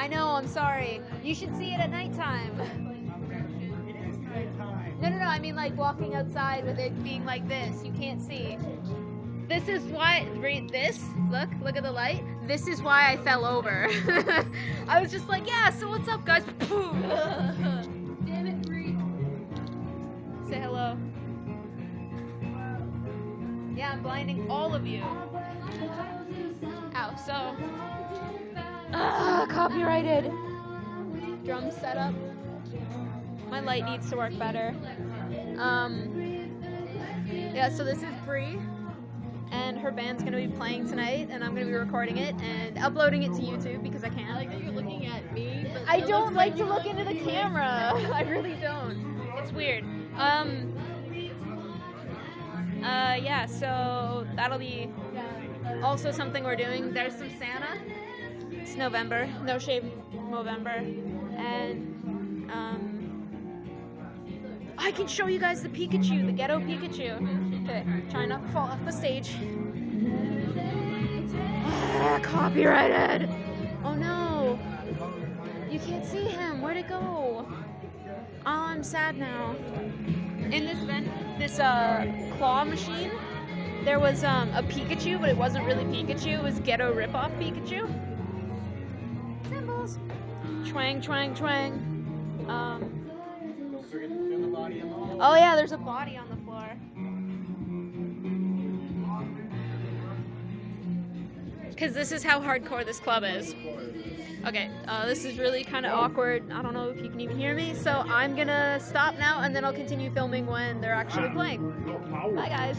I know, I'm sorry. You should see it at nighttime. No, I mean like walking outside with it being like this. You can't see. This is why, look at the light. This is why I fell over. I was just like, yeah, so what's up, guys? Damn it, Bree. Say hello. Yeah, I'm blinding all of you. Ow, so. Copyrighted. Drum setup. My light needs to work better. Yeah, so this is Bree, and her band's gonna be playing tonight, and I'm gonna be recording it and uploading it to YouTube because I can. I like that you're looking at me. But I don't like to look into the camera. I really don't. It's weird. Yeah, so that'll be also something we're doing. There's some Santa. It's November, No Shave November, and I can show you guys the Pikachu, the ghetto Pikachu. Okay, trying not to fall off the stage. Copyrighted. Oh no. You can't see him. Where'd it go? Oh, I'm sad now. In this claw machine, there was a Pikachu, but it wasn't really Pikachu. It was ghetto ripoff Pikachu. Symbols. Twang, twang, twang. Oh yeah, there's a body on the floor. Because this is how hardcore this club is. Okay, this is really kind of awkward. I don't know if you can even hear me, so I'm gonna stop now and then I'll continue filming when they're actually playing. Bye, guys.